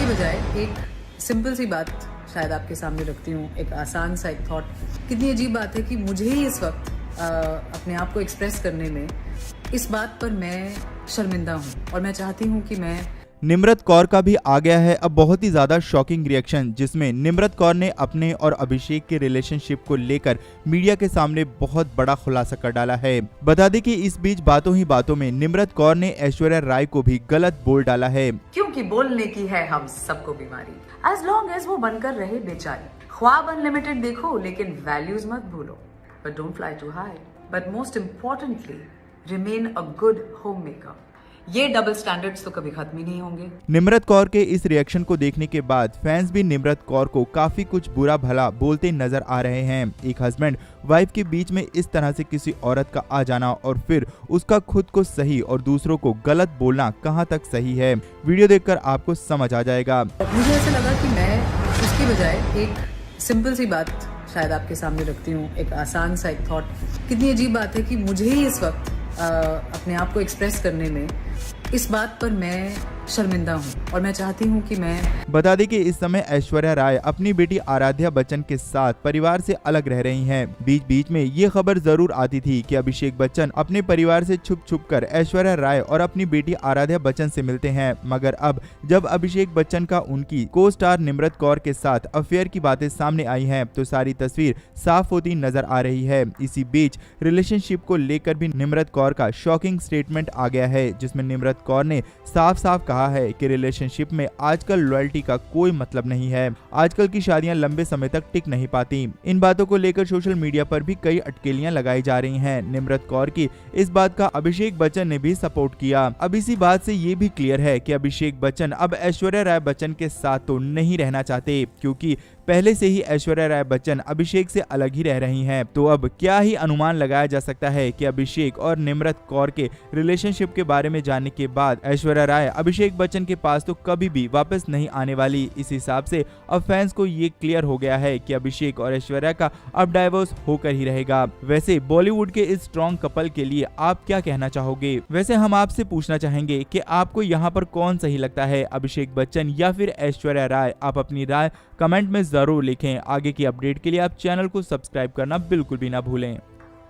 इसकी बजाय एक सिंपल सी बात शायद आपके सामने रखती हूँ, एक आसान सा एक थॉट। कितनी अजीब बात है कि मुझे ही इस वक्त अपने आप को एक्सप्रेस करने में इस बात पर मैं शर्मिंदा हूँ और मैं चाहती हूँ कि मैं निम्रत कौर का भी आ गया है अब बहुत ही ज्यादा शॉकिंग रिएक्शन, जिसमें निम्रत कौर ने अपने और अभिषेक के रिलेशनशिप को लेकर मीडिया के सामने बहुत बड़ा खुलासा कर डाला है। बता दें कि इस बीच बातों ही बातों में निम्रत कौर ने ऐश्वर्या राय को भी गलत बोल डाला है। क्योंकि बोलने की है हम सबको बीमारी, एज लॉन्ग एज वो बनकर रहे बेचारी। ख्वाब अनलिमिटेड देखो लेकिन वैल्यूज मत भूलो, but don't fly too high, but most importantly remain a good home maker. ये डबल स्टैंडर्ड्स तो कभी खत्म ही नहीं होंगे। निम्रत कौर के इस रिएक्शन को देखने के बाद फैंस भी निम्रत कौर को काफी कुछ बुरा भला बोलते नजर आ रहे हैं। एक हस्बैंड वाइफ के बीच में इस तरह से किसी औरत का आ जाना और फिर उसका खुद को सही और दूसरों को गलत बोलना कहां तक सही है, वीडियो देखकर आपको समझ आ जाएगा। मुझे ऐसा लगा कि मैं उसकी बजाय एक सिंपल सी बात शायद आपके सामने रखती हूँ, एक आसान सा एक थॉट। कितनी अजीब बात है कि मुझे ही इस वक्त अपने आप को एक्सप्रेस करने में इस बात पर मैं शर्मिंदा हूँ और मैं चाहती हूँ कि मैं बता दें कि इस समय ऐश्वर्या राय अपनी बेटी आराध्या बच्चन के साथ परिवार से अलग रह रही हैं। बीच बीच में ये खबर जरूर आती थी कि अभिषेक बच्चन अपने परिवार से छुप छुप कर ऐश्वर्या राय और अपनी बेटी आराध्या बच्चन से मिलते हैं, मगर अब जब अभिषेक बच्चन का उनकी को स्टार निम्रत कौर के साथ अफेयर की बातें सामने आई हैं तो सारी तस्वीर साफ होती नजर आ रही है। इसी बीच रिलेशनशिप को लेकर भी निम्रत कौर का शॉकिंग स्टेटमेंट आ गया है, जिसमें निम्रत कौर ने साफ साफ कहा है कि रिलेशनशिप में आजकल लॉयल्टी का कोई मतलब नहीं है। आजकल की शादियां लंबे समय तक टिक नहीं पाती। इन बातों को लेकर सोशल मीडिया पर भी कई अटकलियां लगाई जा रही हैं। निम्रत कौर की इस बात का अभिषेक बच्चन ने भी सपोर्ट किया। अब इसी बात से ये भी क्लियर है कि अभिषेक बच्चन अब ऐश्वर्या राय बच्चन के साथ तो नहीं रहना चाहते, क्योंकि पहले से ही ऐश्वर्या राय बच्चन अभिषेक से अलग ही रह रही हैं। तो अब क्या ही अनुमान लगाया जा सकता है कि अभिषेक और निम्रत कौर के रिलेशनशिप के बारे में जानने के बाद ऐश्वर्या राय अभिषेक बच्चन के पास तो कभी भी वापस नहीं आने वाली। इस हिसाब से अब फैंस को ये क्लियर हो गया है कि अभिषेक और ऐश्वर्या का अब डाइवोर्स होकर ही रहेगा। वैसे बॉलीवुड के इस स्ट्रॉन्ग कपल के लिए आप क्या कहना चाहोगे? वैसे हम आपसे पूछना चाहेंगे कि आपको यहाँ पर कौन सही लगता है, अभिषेक बच्चन या फिर ऐश्वर्या राय? आप अपनी राय कमेंट में जरूर लिखें। आगे की अपडेट के लिए आप चैनल को सब्सक्राइब करना बिल्कुल भी ना भूलें।